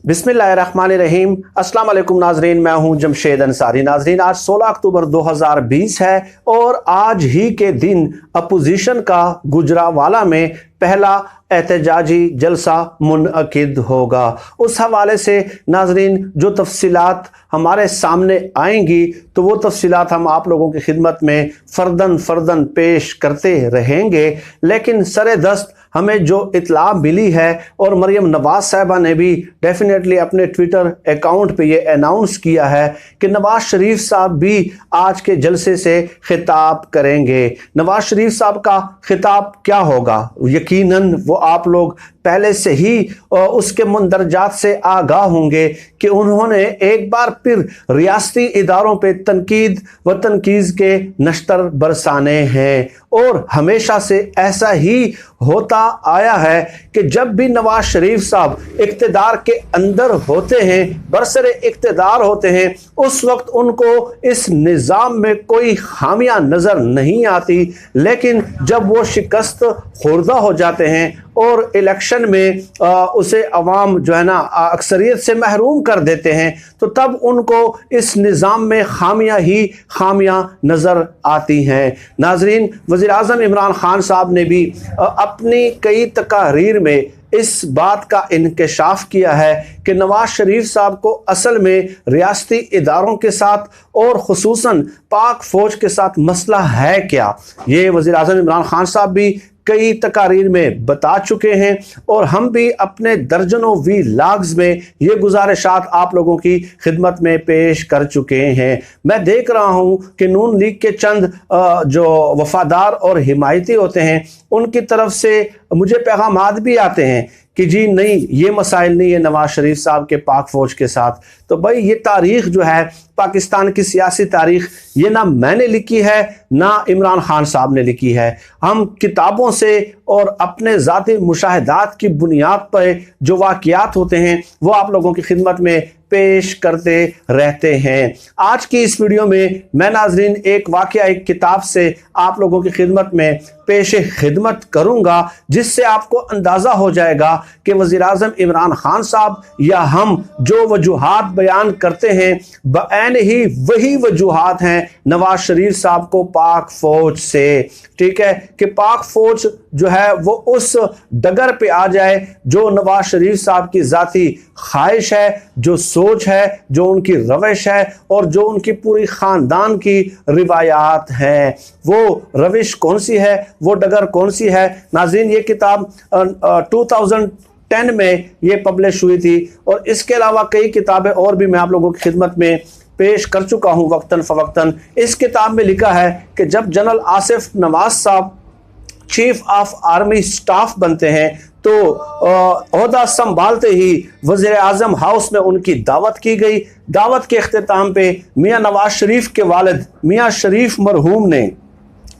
बिस्मिल्लाहिर्रहमानिर्रहीम। अस्सलाम वालेकुम नाजरीन, मैं हूं जमशेद अंसारी। नाजरीन, आज 16 अक्टूबर 2020 है और आज ही के दिन अपोजिशन का गुजरावाला में पहला एहतजाजी जलसा मुनअकिद होगा। उस हवाले से नाजरीन जो तफसीलात हमारे सामने आएंगी तो वो तफसीलात हम आप लोगों की खिदमत में फ़र्दन फ़र्दन पेश करते रहेंगे। लेकिन सरे दस्त हमें जो इत्तला मिली है और मरियम नवाज साहिबा ने भी डेफिनेटली अपने ट्विटर अकाउंट पे ये अनाउंस किया है कि नवाज शरीफ साहब भी आज के जलसे से खिताब करेंगे। नवाज शरीफ साहब का खिताब क्या होगा, यकीनन वो आप लोग पहले से ही उसके मुंदरजात से आगाह होंगे कि उन्होंने एक बार फिर रियासती इदारों पे तनकीद व तनकीज़ के नश्तर बरसाने हैं और हमेशा से ऐसा ही होता आया है कि जब भी नवाज शरीफ साहब इक़्तिदार के अंदर होते हैं, बरसरे इक़्तिदार होते हैं, उस वक्त उनको इस निज़ाम में कोई खामियां नज़र नहीं आती। लेकिन जब वो शिकस्त खुर्दा हो जाते हैं और इलेक्शन में उसे अवाम जो है ना अक्सरियत से महरूम कर देते हैं तो तब उनको इस निज़ाम में खामियां ही खामियां नज़र आती हैं। नाजरीन, वज़ीर आज़म इमरान खान साहब ने भी अपनी कई तकारीर में इस बात का इंकशाफ किया है कि नवाज शरीफ साहब को असल में रियासती इदारों के साथ और खुसूसन पाक फ़ौज के साथ मसला है क्या। ये वज़ीर आज़म इमरान खान साहब भी कई तकारीर में बता चुके हैं और हम भी अपने दर्जनों वीलॉग्स में ये गुजारिशात आप लोगों की खिदमत में पेश कर चुके हैं। मैं देख रहा हूँ कि नून लीग के चंद जो वफादार और हिमायती होते हैं उनकी तरफ से मुझे पैगामात भी आते हैं कि जी नहीं, ये मसाइल नहीं है नवाज शरीफ साहब के पाक फ़ौज के साथ। तो भाई ये तारीख़ जो है पाकिस्तान की सियासी तारीख़, ये ना मैंने लिखी है ना इमरान खान साहब ने लिखी है। हम किताबों से और अपने ज़ाती मुशाहिदात की बुनियाद पर जो वाक़ियात होते हैं वो आप लोगों की खिदमत में पेश करते रहते हैं। आज की इस वीडियो में मैं नाजरीन एक वाक़या एक किताब से आप लोगों की खिदमत में पेश खिदमत करूंगा जिससे आपको अंदाज़ा हो जाएगा कि वज़ीर आज़म इमरान खान साहब या हम जो वजूहात बयान करते हैं बयान ही वही वजूहात हैं नवाज शरीफ साहब को पाक फ़ौज से। ठीक है कि पाक फ़ौज जो है वो उस डगर पे आ जाए जो नवाज शरीफ साहब की ज़ाती ख्वाहिश है, जो सोच है, जो उनकी रविश है और जो उनकी पूरी ख़ानदान की रिवायात हैं। वो रविश कौन सी है, वो डगर कौन सी है। नाज़रीन, ये किताब 2010 में ये पब्लिश हुई थी और इसके अलावा कई किताबें और भी मैं आप लोगों की खिदमत में पेश कर चुका हूँ वक्तन फ़वक्तन। इस किताब में लिखा है कि जब जनरल आसिफ नवाज साहब चीफ ऑफ आर्मी स्टाफ बनते हैं तो ओहदा संभालते ही वज़ीर आज़म हाउस में उनकी दावत की गई। दावत के अख्तिताम पे मियाँ नवाज शरीफ के वालिद मियाँ शरीफ मरहूम ने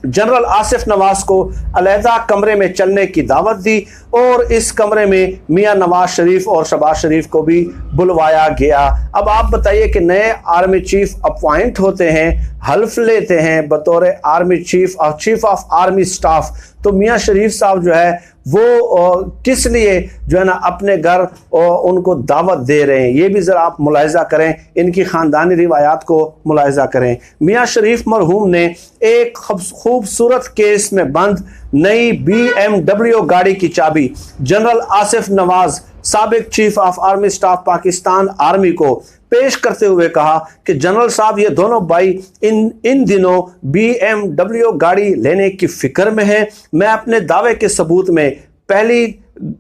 जनरल आसिफ नवाज को अलहदा कमरे में चलने की दावत दी और इस कमरे में मियाँ नवाज शरीफ और शहबाज शरीफ को भी बुलवाया गया। अब आप बताइए कि नए आर्मी चीफ अपॉइंट होते हैं, हल्फ लेते हैं बतौर army chief of army staff, तो मियाँ शरीफ साहब जो है वो किस लिए जो है ना अपने घर उनको दावत दे रहे हैं, ये भी ज़रा आप मुलाहिज़ा करें, इनकी ख़ानदानी रिवायात को मुलाहिज़ा करें। मियाँ शरीफ मरहूम ने एक खूबसूरत केस में बंद नई BMW गाड़ी की चाबी जनरल आसिफ नवाज साबिक chief of army staff Pakistan army को पेश करते हुए कहा कि जनरल साहब ये दोनों भाई इन दिनों BMW गाड़ी लेने की फिक्र में हैं। मैं अपने दावे के सबूत में पहली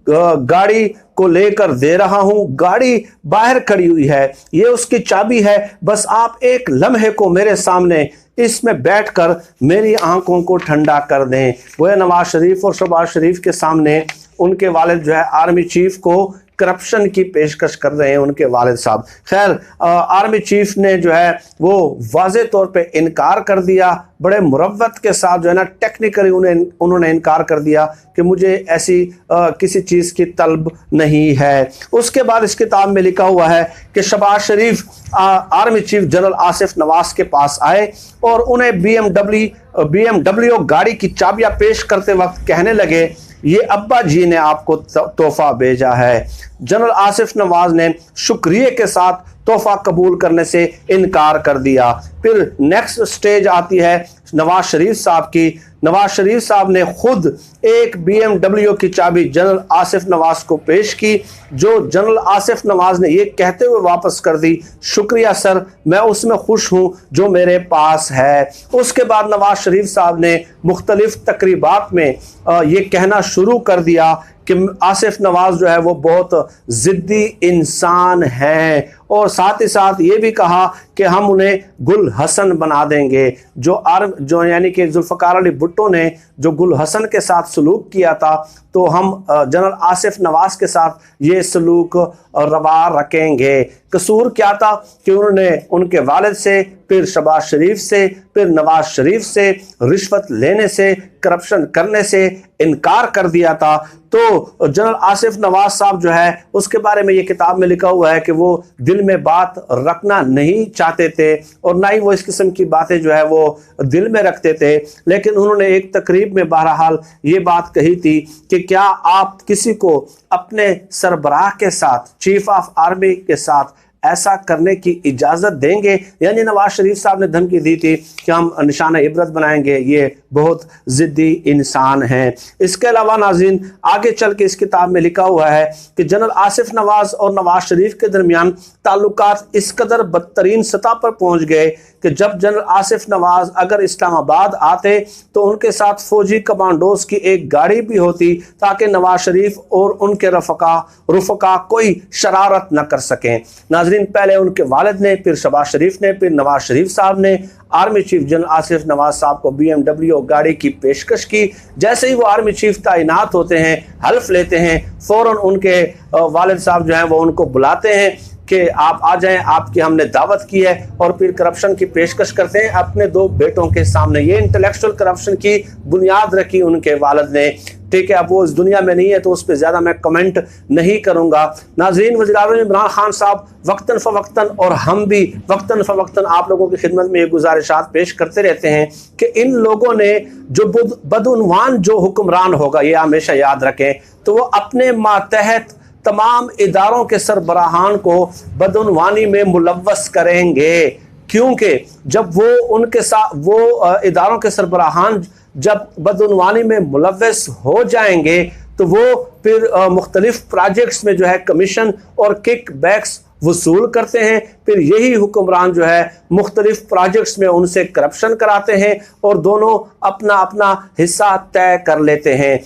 गाड़ी को लेकर दे रहा हूं। गाड़ी बाहर खड़ी हुई है, ये उसकी चाबी है, बस आप एक लम्हे को मेरे सामने इसमें बैठकर मेरी आंखों को ठंडा कर दें। वो नवाज शरीफ और शहबाज शरीफ के सामने उनके वालिद जो है आर्मी चीफ को करप्शन की पेशकश कर रहे हैं उनके वालिद साहब। खैर आर्मी चीफ ने जो है वो वाज़े तौर पे इनकार कर दिया, बड़े मुरव्वत के साथ जो है ना टेक्निकली उन्होंने इनकार कर दिया कि मुझे ऐसी किसी चीज़ की तलब नहीं है। उसके बाद इस किताब में लिखा हुआ है कि Shehbaz Sharif army chief general Asif Nawaz के पास आए और उन्हें BMW गाड़ी की चाबियां पेश करते वक्त कहने लगे ये अब्बा जी ने आपको तोहफा भेजा है। जनरल आसिफ नवाज ने शुक्रिया के साथ तोहफा कबूल करने से इनकार कर दिया। फिर नेक्स्ट स्टेज आती है नवाज शरीफ साहब की। नवाज शरीफ साहब ने खुद एक BMW की चाबी जनरल आसिफ नवाज को पेश की, जो जनरल आसिफ नवाज ने ये कहते हुए वापस कर दी, शुक्रिया सर, मैं उसमें खुश हूँ जो मेरे पास है। उसके बाद नवाज शरीफ साहब ने मुख्तलिफ तकरीबात में ये कहना शुरू कर दिया कि आसिफ नवाज जो है वो बहुत ज़िद्दी इंसान हैं, और साथ ही साथ ये भी कहा कि हम उन्हें गुल हसन बना देंगे। जो यानी कि जुल्फ़िकार अली भुट्टो ने जो गुल हसन के साथ सलूक किया था, तो हम जनरल आसिफ नवाज के साथ ये सलूक रवा रखेंगे। कसूर क्या था कि उन्होंने उनके वालिद से, फिर शहबाज शरीफ से, फिर नवाज शरीफ से रिश्वत लेने से, करप्शन करने से इनकार कर दिया था। तो जनरल आसिफ नवाज साहब जो है उसके बारे में ये किताब में लिखा हुआ है कि वो दिल में बात रखना नहीं चाहते थे, और ना ही वो इस किस्म की बातें जो है वो दिल में रखते थे। लेकिन उन्होंने एक तकरीब में बहरहाल ये बात कही थी कि क्या आप किसी को अपने सरबराह के साथ, चीफ ऑफ आर्मी के साथ ऐसा करने की इजाजत देंगे? यानी नवाज शरीफ साहब ने धमकी दी थी कि हम निशाना इबरत बनाएंगे, ये बहुत जिद्दी इंसान हैं। इसके अलावा नाज़रीन आगे चल के इस किताब में लिखा हुआ है कि जनरल आसिफ नवाज और नवाज शरीफ के दरमियान ताल्लुकात इस कदर बदतरीन सतह पर पहुंच गए कि जब जनरल आसिफ नवाज अगर इस्लामाबाद आते तो उनके साथ फौजी कमांडोज की एक गाड़ी भी होती, ताकि नवाज शरीफ और उनके रुफका कोई शरारत न कर सकें। नाज़रीन पहले उनके वालिद ने, फिर शहबाज शरीफ ने, फिर नवाज शरीफ साहब ने army chief general Asif Nawaz साहब को BMW गाड़ी की पेशकश की। जैसे ही वो आर्मी चीफ तैनात होते हैं, हल्फ लेते हैं, फौरन उनके वालिद साहब जो हैं वो उनको बुलाते हैं कि आप आ जाएं, आपकी हमने दावत की है, और फिर करप्शन की पेशकश करते हैं अपने दो बेटों के सामने। ये इंटेलेक्चुअल करप्शन की बुनियाद रखी उनके वालिद ने। ठीक है, अब वो इस दुनिया में नहीं है तो उस पर ज़्यादा मैं कमेंट नहीं करूँगा। नाज़रीन वज़ीर-ए-आज़म इमरान खान साहब वक्तन फ़वक्तन, और हम भी वक्तन फ़वक्तन आप लोगों की खिदमत में ये गुजारिशात पेश करते रहते हैं कि इन लोगों ने जो बदउनवान जो हुक्मरान होगा, ये हमेशा याद रखें, तो वो अपने मातहत तमाम इदारों के सरबराहान को बदउनवानी में मुलव्वस करेंगे, क्योंकि जब वो उनके साथ वो इदारों के सरबराहान जब बदउनवानी में मुलव्वस हो जाएंगे तो वो फिर मुख्तलिफ प्रोजेक्ट्स में जो है कमीशन और किक बैक्स वसूल करते हैं। फिर यही हुक्मरान जो है मुख्तलिफ प्रोजेक्ट्स में उनसे करप्शन कराते हैं और दोनों अपना अपना हिस्सा तय कर लेते हैं।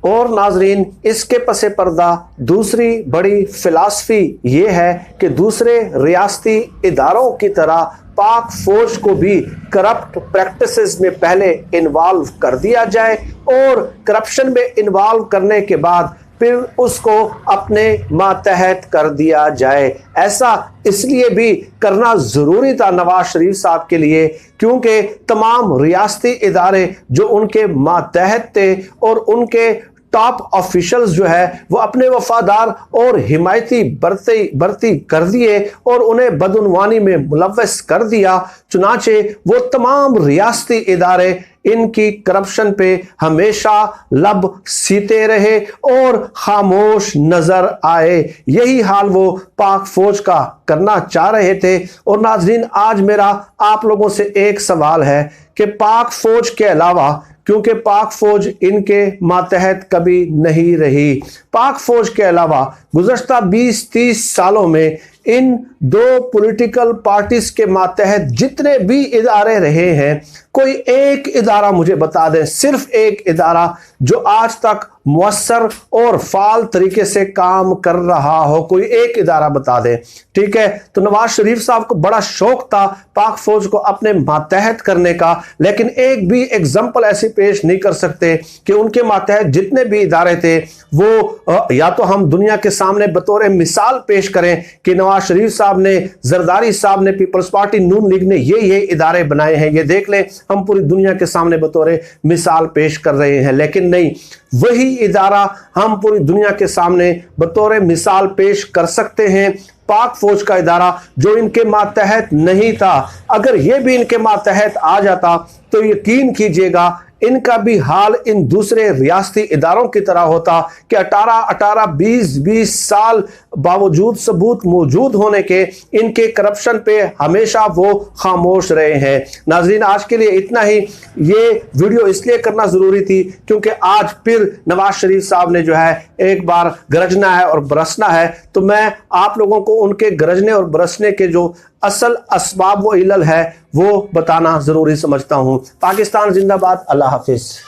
और नाजरीन इसके पसे पर्दा दूसरी बड़ी फिलासफी ये है कि दूसरे रियासती इदारों की तरह पाक फौज को भी करप्ट प्रैक्टिसेस में पहले इन्वॉल्व कर दिया जाए, और करप्शन में इन्वॉल्व करने के बाद फिर उसको अपने मातहत कर दिया जाए। ऐसा इसलिए भी करना ज़रूरी था नवाज शरीफ साहब के लिए, क्योंकि तमाम रियासती इदारे जो उनके मातहत थे और उनके टॉप ऑफिशियल्स जो है वो अपने वफादार और हिमायती बरती कर दिए और उन्हें बदउनवानी में मुलव्वस कर दिया। चुनाचे वो तमाम रियासती इदारे इनकी करप्शन पे हमेशा लब सीते रहे और खामोश नजर आए। यही हाल वो पाक फौज का करना चाह रहे थे। और नाजरीन आज मेरा आप लोगों से एक सवाल है कि पाक फौज के अलावा, क्योंकि पाक फौज इनके मातहत कभी नहीं रही, पाक फौज के अलावा गुज़श्ता 20-30 सालों में इन दो पॉलिटिकल पार्टीज के मातहत जितने भी इदारे रहे हैं, कोई एक इदारा मुझे बता दें, सिर्फ एक इदारा जो आज तक मुअस्सर और फाल तरीके से काम कर रहा हो, कोई एक इदारा बता दें। ठीक है, तो नवाज शरीफ साहब को बड़ा शौक था पाक फौज को अपने मातहत करने का, लेकिन एक भी एग्जाम्पल ऐसी पेश नहीं कर सकते कि उनके मातहत जितने भी इदारे थे वो या तो हम दुनिया के सामने बतौर मिसाल पेश करें कि नवाज शरीफ साहब ने, जरदारी साहब ने, पीपल्स पार्टी नून लीग ने ये इदारे बनाए हैं, ये देख लें, हम पूरी दुनिया के सामने बतौर मिसाल पेश कर रहे हैं। लेकिन नहीं, वही इदारा हम पूरी दुनिया के सामने बतौर मिसाल पेश कर सकते हैं पाक फौज का इदारा जो इनके मातहत नहीं था। अगर ये भी इनके मातहत आ जाता तो यकीन कीजिएगा इनका भी हाल इन दूसरे रियासती इदारों की तरह होता कि 18 20 साल बावजूद सबूत मौजूद होने के इनके करप्शन पे हमेशा वो खामोश रहे हैं। नाजरीन, आज के लिए इतना ही। ये वीडियो इसलिए करना जरूरी थी क्योंकि आज फिर नवाज शरीफ साहब ने जो है एक बार गरजना है और बरसना है, तो मैं आप लोगों को उनके गरजने और बरसने के जो असल असबाब व इलल है वो बताना जरूरी समझता हूं। पाकिस्तान जिंदाबाद। अल्लाह हाफिज।